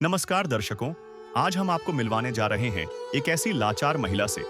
नमस्कार दर्शकों, आज हम आपको मिलवाने जा रहे हैं एक ऐसी लाचार महिला से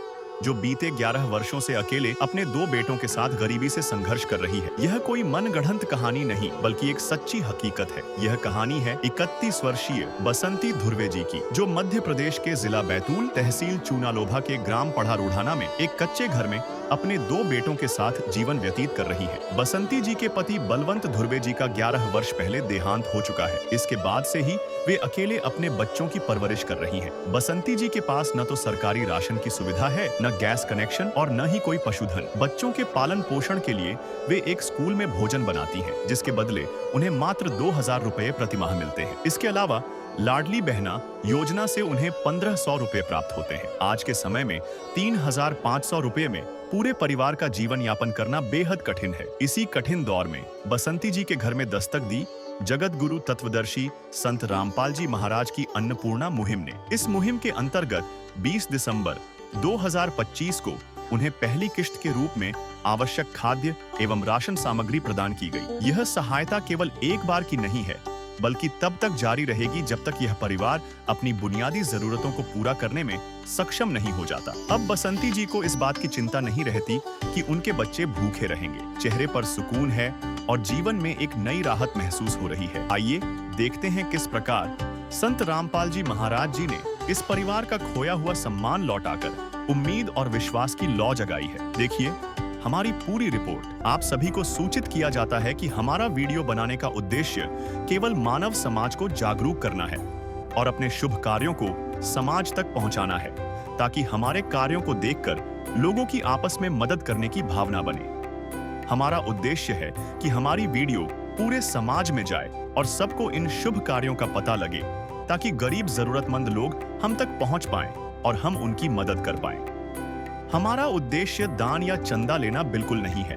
जो बीते 11 वर्षों से अकेले अपने 2 बेटों के साथ गरीबी से संघर्ष कर रही है। यह कोई मनगढ़ंत कहानी नहीं बल्कि एक सच्ची हकीकत है। यह कहानी है 31 वर्षीय बसंती धुर्वे जी की, जो मध्य प्रदेश के जिला बैतूल, तहसील चूनालोभा के ग्राम पढ़ारूढ़ाना में एक कच्चे घर में अपने 2 बेटों के साथ जीवन व्यतीत कर रही है। बसंती जी के पति बलवंत धुर्वे जी का 11 वर्ष पहले देहांत हो चुका है। इसके बाद से ही वे अकेले अपने बच्चों की परवरिश कर रही हैं। बसंती जी के पास न तो सरकारी राशन की सुविधा है, न गैस कनेक्शन और न ही कोई पशुधन। बच्चों के पालन पोषण के लिए वे एक स्कूल में भोजन बनाती हैं, जिसके बदले उन्हें मात्र 2000 रुपए प्रतिमाह मिलते हैं। इसके अलावा लाडली बहना योजना से उन्हें 1500 रुपए प्राप्त होते हैं। आज के समय में 3500 रुपए में पूरे परिवार का जीवन यापन करना बेहद कठिन है। इसी कठिन दौर में बसंती जी के घर में दस्तक दी जगत गुरु तत्वदर्शी संत रामपाल जी महाराज की अन्नपूर्णा मुहिम ने। इस मुहिम के अंतर्गत 20 दिसंबर 2025 को उन्हें पहली किश्त के रूप में आवश्यक खाद्य एवं राशन सामग्री प्रदान की गई। यह सहायता केवल एक बार की नहीं है, बल्कि तब तक जारी रहेगी जब तक यह परिवार अपनी बुनियादी जरूरतों को पूरा करने में सक्षम नहीं हो जाता। अब बसंती जी को इस बात की चिंता नहीं रहती कि उनके बच्चे भूखे रहेंगे। चेहरे पर सुकून है और जीवन में एक नई राहत महसूस हो रही है। आइए देखते हैं किस प्रकार संत रामपाल जी महाराज जी ने इस परिवार का खोया हुआ सम्मान लौटाकर उम्मीद और विश्वास की लौ जगाई है। देखिए हमारी पूरी रिपोर्ट। आप सभी को सूचित किया जाता है कि हमारा वीडियो बनाने का उद्देश्य केवल मानव समाज को जागरूक करना है और अपने शुभ कार्यों को समाज तक पहुंचाना है, ताकि हमारे कार्यों को देखकर लोगों की आपस में मदद करने की भावना बने। हमारा उद्देश्य है कि हमारी वीडियो पूरे समाज में जाए और सबको इन शुभ कार्यों का पता लगे, ताकि गरीब जरूरतमंद लोग हम तक पहुंच पाएं और हम उनकी मदद कर पाएं। हमारा उद्देश्य दान या चंदा लेना बिल्कुल नहीं है।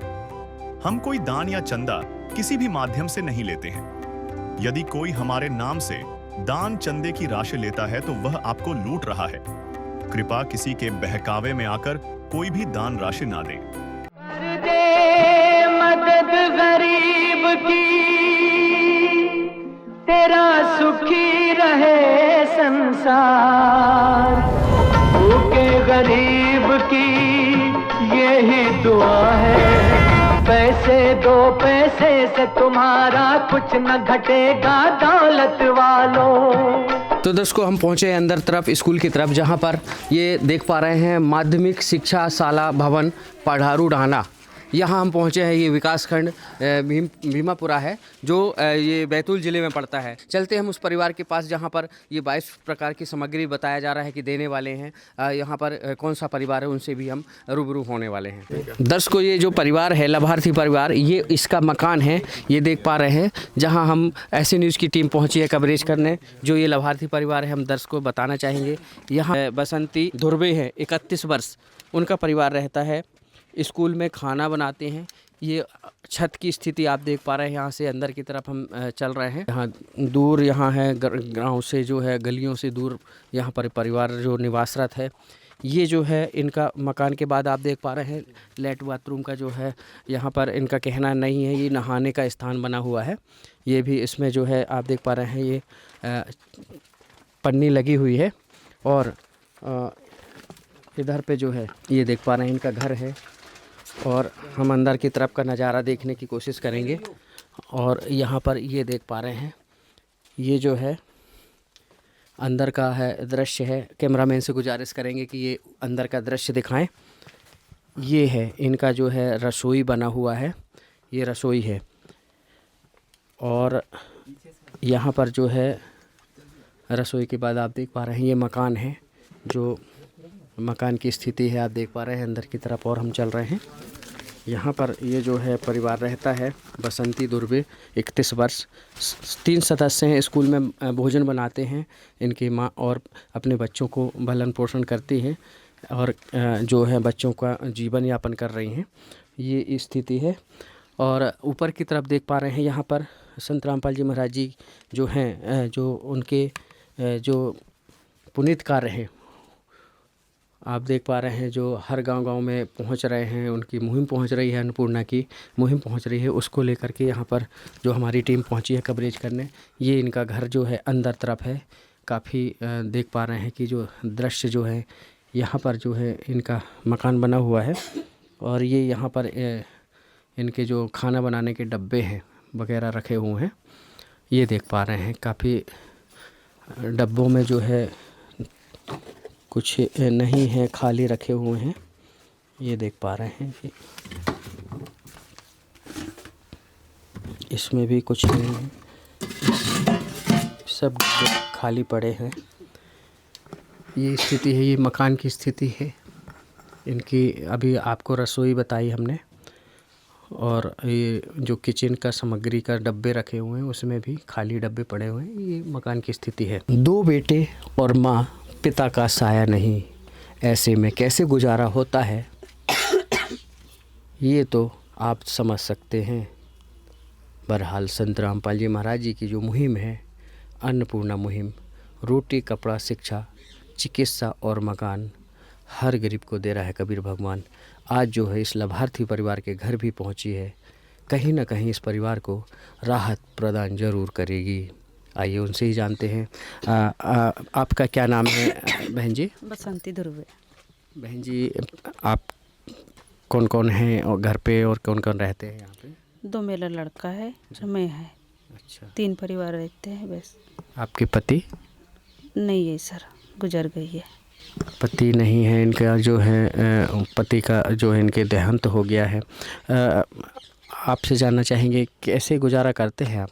हम कोई दान या चंदा किसी भी माध्यम से नहीं लेते हैं। यदि कोई हमारे नाम से दान चंदे की राशि लेता है तो वह आपको लूट रहा है। कृपया किसी के बहकावे में आकर कोई भी दान राशि ना दें। कर दे मदद गरीब की, तेरा सुखी रहे संसार। भूखे गरीब की यही दुआ है। पैसे दो, पैसे से तुम्हारा कुछ न घटेगा दौलत वालों। तो दर्शकों, हम पहुंचे अंदर तरफ स्कूल की तरफ, जहां पर ये देख पा रहे हैं माध्यमिक शिक्षा शाला भवन पढ़ारूढ़ाना। यहाँ हम पहुँचे हैं। ये विकासखंड भीमापुरा है, जो ये बैतूल ज़िले में पड़ता है। चलते हम उस परिवार के पास जहाँ पर ये 22 प्रकार की सामग्री बताया जा रहा है कि देने वाले हैं। यहाँ पर कौन सा परिवार है, उनसे भी हम रूबरू होने वाले हैं। दर्शकों, ये जो परिवार है, लाभार्थी परिवार, ये इसका मकान है, ये देख पा रहे हैं। जहाँ हम ऐसी न्यूज़ की टीम पहुँची है कवरेज करने। जो ये लाभार्थी परिवार है, हम दर्शकों को बताना चाहेंगे। यहाँ बसंती धुर्वे है, 31 वर्ष उनका परिवार रहता है। स्कूल में खाना बनाते हैं। ये छत की स्थिति आप देख पा रहे हैं। यहाँ से अंदर की तरफ हम चल रहे हैं। यहाँ दूर यहाँ है गांव से, जो है गलियों से दूर यहाँ पर परिवार जो निवासरत है। ये जो है इनका मकान के बाद आप देख पा रहे हैं लेट बाथरूम का जो है यहाँ पर इनका कहना नहीं है। ये नहाने का स्थान बना हुआ है। ये भी इसमें जो है आप देख पा रहे हैं, ये पन्नी लगी हुई है। और इधर पे जो है ये देख पा रहे हैं इनका घर है। और हम अंदर की तरफ का नज़ारा देखने की कोशिश करेंगे। और यहाँ पर ये देख पा रहे हैं, ये जो है अंदर का है दृश्य है। कैमरामैन से गुजारिश करेंगे कि ये अंदर का दृश्य दिखाएं। ये है इनका जो है रसोई बना हुआ है, ये रसोई है। और यहाँ पर जो है रसोई के बाद आप देख पा रहे हैं ये मकान है। जो मकान की स्थिति है आप देख पा रहे हैं अंदर की तरफ। और हम चल रहे हैं। यहाँ पर ये जो है परिवार रहता है बसंती धुर्वे, 31 वर्ष। 3 सदस्य हैं। स्कूल में भोजन बनाते हैं इनकी माँ, और अपने बच्चों को भरण पोषण करती हैं और जो है बच्चों का जीवन यापन कर रही हैं। ये स्थिति है। और ऊपर की तरफ देख पा रहे हैं यहाँ पर संत रामपाल जी महाराज जी जो हैं, जो उनके जो पुनीत कार्य हैं आप देख पा रहे हैं, जो हर गांव-गांव में पहुंच रहे हैं। उनकी मुहिम पहुंच रही है, अन्नपूर्णा की मुहिम पहुंच रही है। उसको लेकर के यहाँ पर जो हमारी टीम पहुंची है कवरेज करने। ये इनका घर जो है अंदर तरफ है। काफ़ी देख पा रहे हैं कि जो दृश्य जो है यहाँ पर जो है इनका मकान बना हुआ है और ये यहाँ पर इनके जो खाना बनाने के डब्बे हैं वगैरह रखे हुए हैं, ये देख पा रहे हैं। काफ़ी डब्बों में जो है कुछ नहीं है, खाली रखे हुए हैं, ये देख पा रहे हैं कि इसमें भी कुछ नहीं है, सब खाली पड़े हैं। ये स्थिति है, ये मकान की स्थिति है इनकी। अभी आपको रसोई बताई हमने और ये जो किचन का सामग्री का डब्बे रखे हुए हैं उसमें भी खाली डब्बे पड़े हुए हैं। ये मकान की स्थिति है। 2 बेटे और माँ, पिता का साया नहीं, ऐसे में कैसे गुजारा होता है ये तो आप समझ सकते हैं। बहरहाल संत रामपाल जी महाराज जी की जो मुहिम है, अन्नपूर्णा मुहिम, रोटी कपड़ा शिक्षा चिकित्सा और मकान हर गरीब को दे रहा है कबीर भगवान, आज जो है इस लाभार्थी परिवार के घर भी पहुंची है। कहीं ना कहीं इस परिवार को राहत प्रदान जरूर करेगी। आइए उनसे ही जानते हैं। आपका क्या नाम है बहन जी? बसंती ध्रुवे। बहन जी, आप कौन कौन हैं और घर पे और कौन कौन रहते हैं यहाँ पे? 2 मेरा लड़का है और मैं है। अच्छा, 3 परिवार रहते हैं बस। आपके पति? नहीं है सर, गुजर गई है। पति नहीं है इनका, जो है पति का जो है इनके देहांत हो गया है। आपसे जानना चाहेंगे कैसे गुजारा करते हैं आप?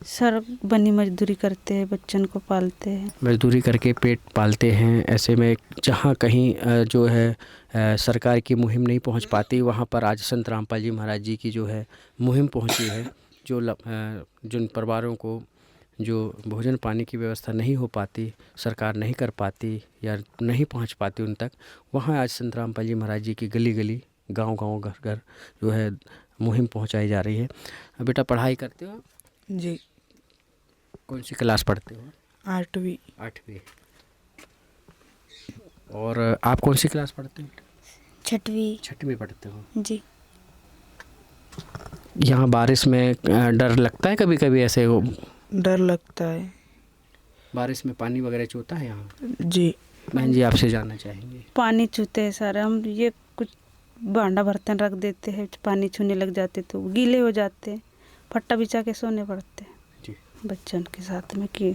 सर बनी मजदूरी करते हैं, बच्चन को पालते हैं। मजदूरी करके पेट पालते हैं। ऐसे में जहाँ कहीं जो है सरकार की मुहिम नहीं पहुँच पाती, वहाँ पर आज संत रामपाल जी महाराज जी की जो है मुहिम पहुँची है। जो जिन परिवारों को जो भोजन पानी की व्यवस्था नहीं हो पाती, सरकार नहीं कर पाती या नहीं पहुंच पाती उन तक, वहां आज संत रामपाल जी महाराज जी की गली गली, गांव गांव, घर घर जो है मुहिम पहुंचाई जा रही है। बेटा पढ़ाई करते हो? जी। कौन सी क्लास पढ़ते हो? 8वीं। 8वीं। और आप कौन सी क्लास पढ़ते हो? 6वीं। 6वीं पढ़ते हो जी। यहाँ बारिश में डर लगता है कभी कभी? ऐसे वो डर लगता है। बारिश में पानी वगैरह चूता है यहाँ? जी। बहन जी आपसे जानना चाहेंगे। पानी छूते हैं सर, हम ये कुछ भांडा बर्तन रख देते हैं, पानी छूने लग जाते तो गीले हो जाते हैं, फट्टा बिछा के सोने पड़ते हैं जी। बच्चन के साथ में कि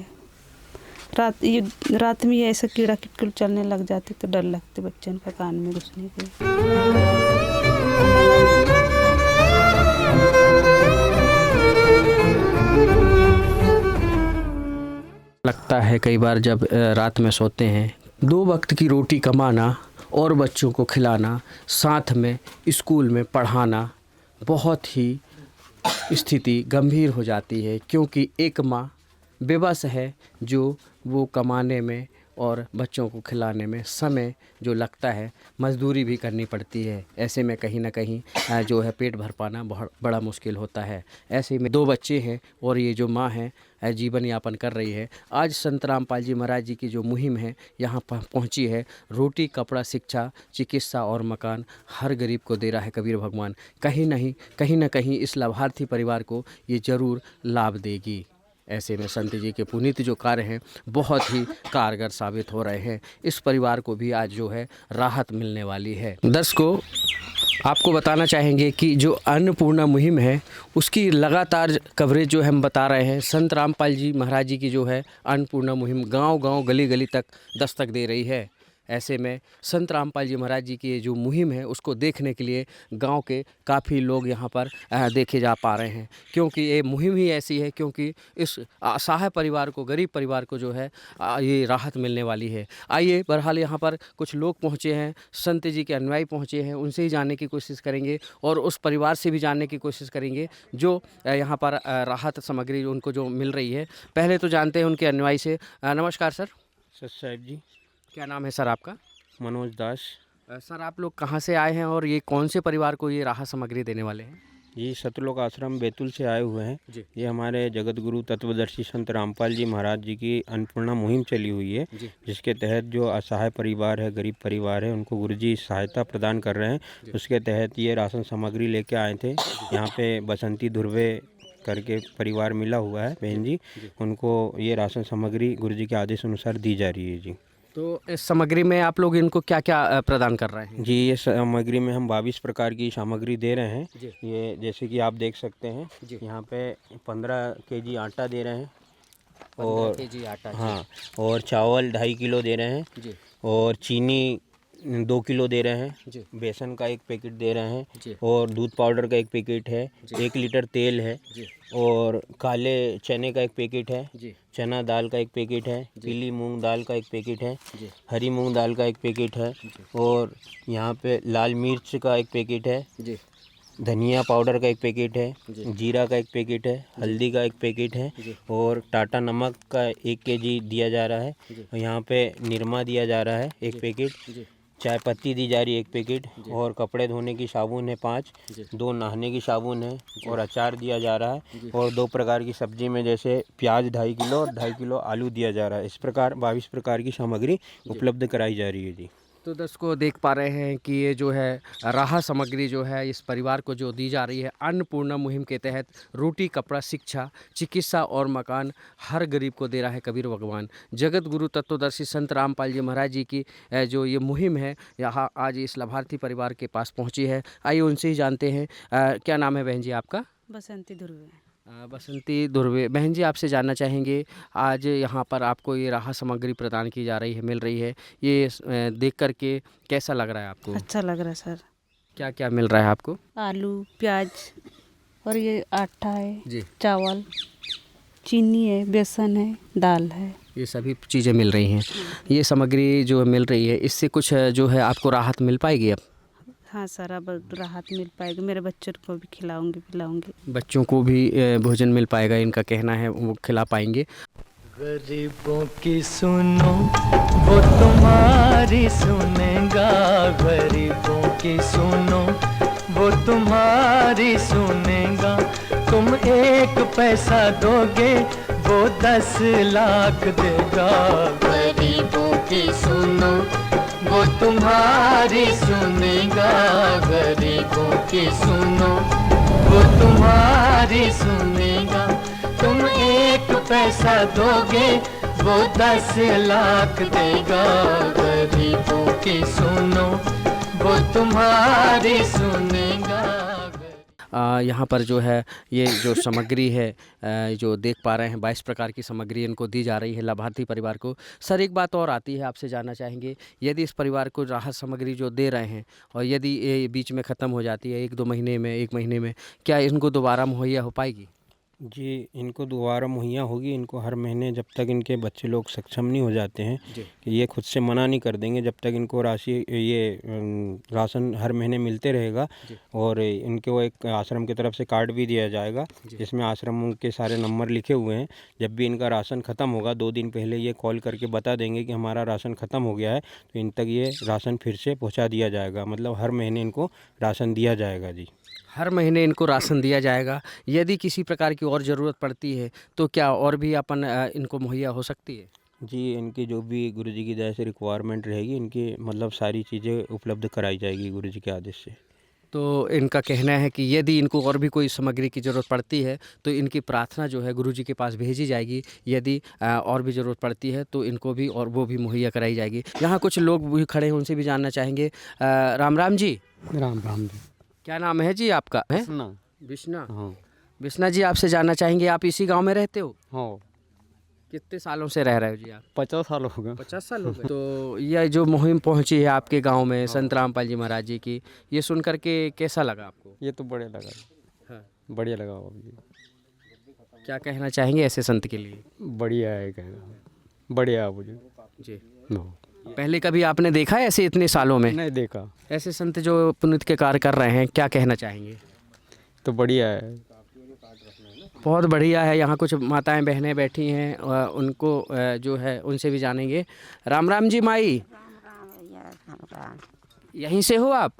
रात में ऐसे कीड़ा किटकुल चलने लग जाते तो डर लगते बच्चन का कान में घुसने के। लगता है कई बार जब रात में सोते हैं, 2 वक्त की रोटी कमाना और बच्चों को खिलाना, साथ में स्कूल में पढ़ाना, बहुत ही स्थिति गंभीर हो जाती है। क्योंकि एक माँ बेबस है जो वो कमाने में और बच्चों को खिलाने में समय जो लगता है, मजदूरी भी करनी पड़ती है। ऐसे में कहीं ना कहीं जो है पेट भर पाना बहुत बड़ा मुश्किल होता है। ऐसे में 2 बच्चे हैं और ये जो माँ है जीवन यापन कर रही है। आज संत रामपाल जी महाराज जी की जो मुहिम है यहाँ पर पहुँची है, रोटी कपड़ा शिक्षा चिकित्सा और मकान हर गरीब को दे रहा है कबीर भगवान। कहीं ना कहीं इस लाभार्थी परिवार को ये ज़रूर लाभ देगी। ऐसे में संत जी के पुनीत जो कार्य हैं बहुत ही कारगर साबित हो रहे हैं। इस परिवार को भी आज जो है राहत मिलने वाली है। दर्शकों, आपको बताना चाहेंगे कि जो अन्नपूर्णा मुहिम है उसकी लगातार कवरेज जो हम बता रहे हैं। संत रामपाल जी महाराज जी की जो है अन्नपूर्णा मुहिम गांव-गांव गली-गली तक दस्तक दे रही है। ऐसे में संत रामपाल जी महाराज जी की जो मुहिम है उसको देखने के लिए गांव के काफ़ी लोग यहाँ पर देखे जा पा रहे हैं। क्योंकि ये मुहिम ही ऐसी है, क्योंकि इस असहाय परिवार को, गरीब परिवार को जो है ये राहत मिलने वाली है। आइए बहरहाल यहाँ पर कुछ लोग पहुँचे हैं, संत जी के अनुयायी पहुँचे हैं, उनसे ही जानने की कोशिश करेंगे और उस परिवार से भी जानने की कोशिश करेंगे जो यहाँ पर राहत सामग्री उनको जो मिल रही है। पहले तो जानते हैं उनके अनुयायी से। नमस्कार सर। साहब जी। क्या नाम है सर आपका? मनोज दास। सर आप लोग कहाँ से आए हैं और ये कौन से परिवार को ये राहत सामग्री देने वाले हैं? ये सतलोक आश्रम बैतूल से आए हुए हैं जी। ये हमारे जगत गुरु तत्वदर्शी संत रामपाल जी महाराज जी की अन्नपूर्णा मुहिम चली हुई है, जिसके तहत जो असहाय परिवार है, गरीब परिवार है, उनको गुरु जी सहायता प्रदान कर रहे हैं। उसके तहत ये राशन सामग्री लेके आए थे। यहाँ पे बसंती ध्रुवे करके परिवार मिला हुआ है बहन जी, उनको ये राशन सामग्री गुरुजी के आदेश अनुसार दी जा रही है जी। तो इस सामग्री में आप लोग इनको क्या क्या प्रदान कर रहे हैं? जी, ये सामग्री में हम 22 प्रकार की सामग्री दे रहे हैं। जी। ये जैसे कि आप देख सकते हैं, यहाँ पे 15 केजी आटा दे रहे हैं, और 15 केजी आटा। हाँ, और चावल 2.5 किलो दे रहे हैं, जी और चीनी 2 किलो दे रहे हैं, जी बेसन का 1 पैकेट दे रहे हैं, जी और दूध पाउडर का 1 पैकेट है, 1 लीटर तेल है, जी और काले चने का 1 पैकेट है, जी चना दाल का 1 पैकेट है, पीली मूंग दाल का 1 पैकेट है, जी हरी मूंग दाल का 1 पैकेट है, और यहाँ पे लाल मिर्च का 1 पैकेट है, जी धनिया पाउडर का 1 पैकेट है, जीरा का 1 पैकेट है, हल्दी का 1 पैकेट है, और टाटा नमक का 1 केजी दिया जा रहा है, और यहाँ पे निरमा दिया जा रहा है 1 पैकेट, चाय पत्ती दी जा रही है 1 पैकेट, और कपड़े धोने की साबुन है 5, 2 नहाने की साबुन है, और अचार दिया जा रहा है, और 2 प्रकार की सब्जी में जैसे प्याज 2.5 किलो और 2.5 किलो आलू दिया जा रहा है। इस प्रकार 22 प्रकार की सामग्री उपलब्ध कराई जा रही है जी। तो दर्शकों देख पा रहे हैं कि ये जो है राहत सामग्री जो है इस परिवार को जो दी जा रही है अन्नपूर्णा मुहिम के तहत रोटी, कपड़ा, शिक्षा, चिकित्सा और मकान हर गरीब को दे रहा है कबीर भगवान। जगत गुरु तत्वदर्शी संत रामपाल जी महाराज जी की जो ये मुहिम है यहाँ आज इस लाभार्थी परिवार के पास पहुँची है। आइए उनसे ही जानते हैं। क्या नाम है बहन जी आपका? बसंती ध्रुवे। बसंती धुर्वे। बहन जी आपसे जानना चाहेंगे आज यहाँ पर आपको ये राहत सामग्री प्रदान की जा रही है, मिल रही है, ये देख करके कैसा लग रहा है आपको? अच्छा लग रहा है सर। क्या क्या मिल रहा है आपको? आलू, प्याज, और ये आटा है जी, चावल, चीनी है, बेसन है, दाल है। ये सभी चीज़ें मिल रही हैं। ये सामग्री जो मिल रही है इससे कुछ जो है आपको राहत मिल पाएगी? अब हाँ सर, अब राहत मिल पाएगी। मेरे बच्चों को भी खिलाऊंगी पिलाऊंगी। बच्चों को भी भोजन मिल पाएगा, इनका कहना है, वो खिला पाएंगे। गरीबों की सुनो वो तुम्हारी सुनेगा, गरीबों की सुनो वो तुम्हारी सुनेगा। तुम 1 पैसा दोगे वो 10 लाख देगा। गरीबों की सुनो वो तुम्हारी सुनेगा, गरीबों की सुनो वो तुम्हारी सुनेगा। तुम 1 पैसा दोगे वो 10 लाख देगा। गरीबों की सुनो वो तुम्हारी सुनेगा। यहाँ पर जो है ये जो सामग्री है जो देख पा रहे हैं 22 प्रकार की सामग्री इनको दी जा रही है लाभार्थी परिवार को। सर एक बात और आती है, आपसे जानना चाहेंगे, यदि इस परिवार को राहत सामग्री जो दे रहे हैं और यदि ये बीच में ख़त्म हो जाती है 1-2 महीने में, 1 महीने में, क्या इनको दोबारा मुहैया हो पाएगी? जी, इनको दोबारा मुहैया होगी। इनको हर महीने जब तक इनके बच्चे लोग सक्षम नहीं हो जाते हैं कि ये खुद से मना नहीं कर देंगे, जब तक इनको राशन हर महीने मिलते रहेगा। और इनको एक आश्रम की तरफ से कार्ड भी दिया जाएगा जिसमें आश्रम के सारे नंबर लिखे हुए हैं। जब भी इनका राशन ख़त्म होगा 2 दिन पहले ये कॉल करके बता देंगे कि हमारा राशन ख़त्म हो गया है, तो इन तक ये राशन फिर से पहुँचा दिया जाएगा। मतलब हर महीने इनको राशन दिया जाएगा जी। हर महीने इनको राशन दिया जाएगा। यदि किसी प्रकार की और ज़रूरत पड़ती है तो क्या और भी अपन इनको मुहैया हो सकती है? जी, इनकी जो भी गुरुजी की दया से रिक्वायरमेंट रहेगी, इनकी मतलब सारी चीज़ें उपलब्ध कराई जाएगी गुरुजी के आदेश से। तो इनका कहना है कि यदि इनको और भी कोई सामग्री की ज़रूरत पड़ती है तो इनकी प्रार्थना जो है गुरुजी के पास भेजी जाएगी। यदि और भी ज़रूरत पड़ती है तो इनको भी और वो भी मुहैया कराई जाएगी। यहाँ कुछ लोग भी खड़े हैं, उनसे भी जानना चाहेंगे। राम राम जी। राम राम जी। क्या नाम है जी आपका? है बिश्ना। हाँ। बिश्ना जी आपसे जानना चाहेंगे, आप इसी गांव में रहते हो? हाँ। कितने सालों से रह रहे हो जी आप? 50 साल हो गए। 50 साल हो गए। तो यह जो मुहिम पहुंची है आपके गांव में संत रामपाल जी महाराज जी की, ये सुन करके कैसा लगा आपको? ये तो बढ़िया लगा। हाँ। बढ़िया लगा जी। क्या कहना चाहेंगे ऐसे संत के लिए? बढ़िया है, कहना बढ़िया है मुझे जी। पहले कभी आपने देखा है ऐसे इतने सालों में? नहीं देखा। ऐसे संत जो पुण्य के कार्य कर रहे हैं, क्या कहना चाहेंगे? तो बढ़िया है, बहुत बढ़िया है। यहाँ कुछ माताएं बहनें बैठी हैं, उनको जो है उनसे भी जानेंगे। राम राम जी माई। यहीं से हो आप?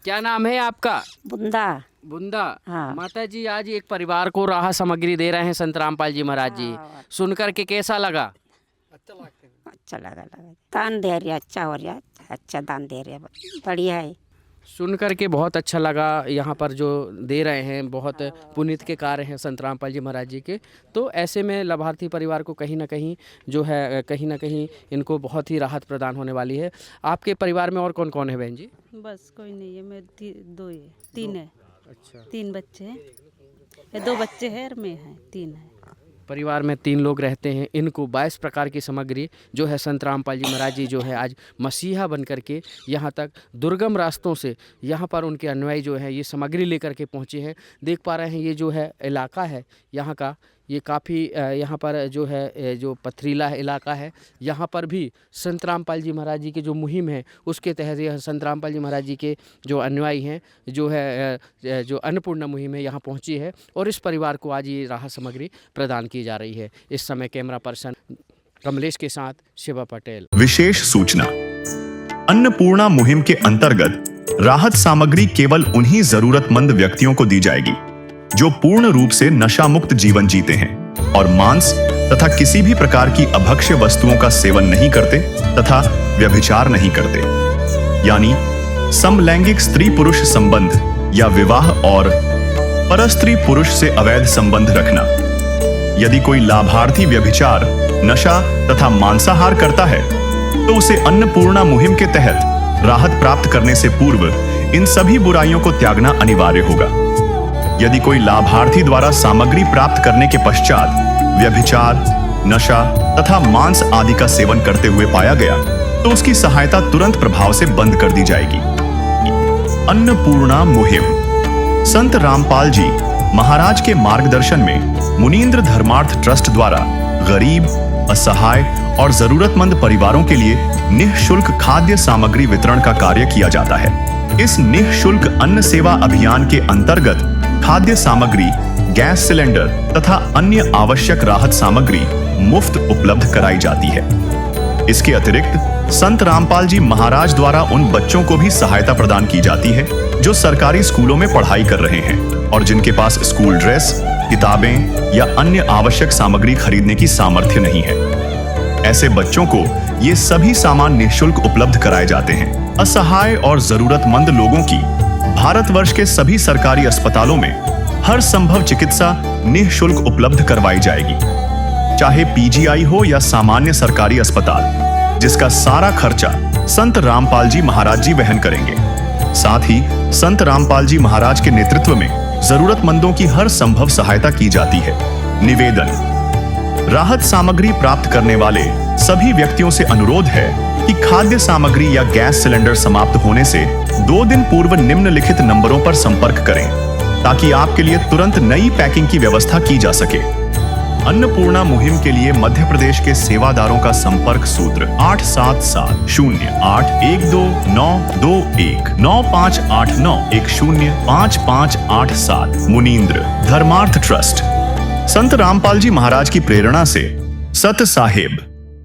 क्या नाम है आपका? बुंदा। बुंदा। हाँ। माता जी आज एक परिवार को राहत सामग्री दे रहे हैं संत रामपाल जी महाराज जी, सुनकर के कैसा लगा? अच्छा लगा। दान दे रहे, अच्छा हो रहा, अच्छा दान दे रहे, बढ़िया है। सुन करके बहुत अच्छा लगा। यहाँ पर जो दे रहे हैं बहुत पुनीत के कार्य हैं संत रामपाल जी महाराज जी के। तो ऐसे में लाभार्थी परिवार को कहीं ना कहीं जो है कहीं ना कहीं इनको बहुत ही राहत प्रदान होने वाली है। आपके परिवार में और कौन कौन है बहन जी? बस कोई नहीं है, मैं दो ही है, तीन है। अच्छा, 3 बच्चे हैं, ये 2 बच्चे हैं और मैं हैं, 3 है। परिवार में 3 लोग रहते हैं। इनको 22 प्रकार की सामग्री जो है संत रामपाल जी महाराज जी जो है आज मसीहा बन करके यहाँ तक दुर्गम रास्तों से यहाँ पर उनके अनुयायी जो है ये सामग्री लेकर के पहुँचे हैं। देख पा रहे हैं ये जो है इलाका है यहाँ का, ये काफ़ी यहाँ पर जो है जो पथरीला इलाका है। यहाँ पर भी संत रामपाल जी महाराज जी की जो मुहिम है उसके तहत यह संत रामपाल जी महाराज जी के जो अनुयायी हैं जो है जो अन्नपूर्णा मुहिम है यहाँ पहुँची है और इस परिवार को आज ये राहत सामग्री प्रदान की जा रही है। इस समय कैमरा पर्सन कमलेश के साथ शिवा पटेल। विशेष सूचना, अन्नपूर्णा मुहिम के अंतर्गत राहत सामग्री केवल उन्हीं जरूरतमंद व्यक्तियों को दी जाएगी जो पूर्ण रूप से नशा मुक्त जीवन जीते हैं और मांस तथा किसी भी प्रकार की अभक्ष्य वस्तुओं का सेवन नहीं करते तथा व्यभिचार नहीं करते, यानी समलैंगिक स्त्री पुरुष संबंध या विवाह और परस्त्री पुरुष से अवैध संबंध रखना। यदि कोई लाभार्थी व्यभिचार, नशा तथा मांसाहार करता है तो उसे अन्नपूर्णा मुहिम के तहत राहत प्राप्त करने से पूर्व इन सभी बुराइयों को त्यागना अनिवार्य होगा। यदि कोई लाभार्थी द्वारा सामग्री प्राप्त करने के पश्चात व्यभिचार, नशा तथा मांस आदि का सेवन करते हुए पाया गया तो उसकी सहायता तुरंत प्रभाव से बंद कर दी जाएगी। अन्नपूर्णा मुहिम संत रामपाल जी महाराज के मार्गदर्शन में मुनींद्र धर्मार्थ ट्रस्ट द्वारा गरीब, असहाय और जरूरतमंद परिवारों के लिए निःशुल्क खाद्य सामग्री वितरण का कार्य किया जाता है। इस निःशुल्क अन्न सेवा अभियान के अंतर्गत खाद्य सामग्री, गैस सिलेंडर तथा अन्य आवश्यक राहत सामग्री मुफ्त उपलब्ध कराई जाती है। इसके अतिरिक्त संत रामपाल जी महाराज द्वारा उन बच्चों को भी सहायता प्रदान की जाती है जो सरकारी स्कूलों में पढ़ाई कर रहे हैं और जिनके पास स्कूल ड्रेस, किताबें या अन्य आवश्यक सामग्री खरीदने की सामर्थ्य नहीं है। ऐसे बच्चों को ये सभी सामान निःशुल्क उपलब्ध कराए जाते हैं। असहाय और जरूरतमंद लोगों की भारतवर्ष के सभी सरकारी अस्पतालों में हर संभव चिकित्सा निःशुल्क उपलब्ध करवाई जाएगी, चाहे पीजीआई हो या सामान्य सरकारी अस्पताल, जिसका सारा खर्चा संत रामपाल जी महाराज जी वहन करेंगे। साथ ही संत रामपाल जी महाराज के नेतृत्व में जरूरतमंदों की हर संभव सहायता की जाती है। निवेदन, राहत सामग्री प्राप्त करने वाले सभी व्यक्तियों से अनुरोध है कि खाद्य सामग्री या गैस सिलेंडर समाप्त होने से 2 दिन पूर्व निम्नलिखित नंबरों पर संपर्क करें ताकि आपके लिए तुरंत नई पैकिंग की व्यवस्था की जा सके। अन्नपूर्णा मुहिम के लिए मध्य प्रदेश के सेवादारों का संपर्क सूत्र 8770819589105587 मुनींद्र धर्मार्थ ट्रस्ट। संत रामपाल जी महाराज की प्रेरणा से सत साहेब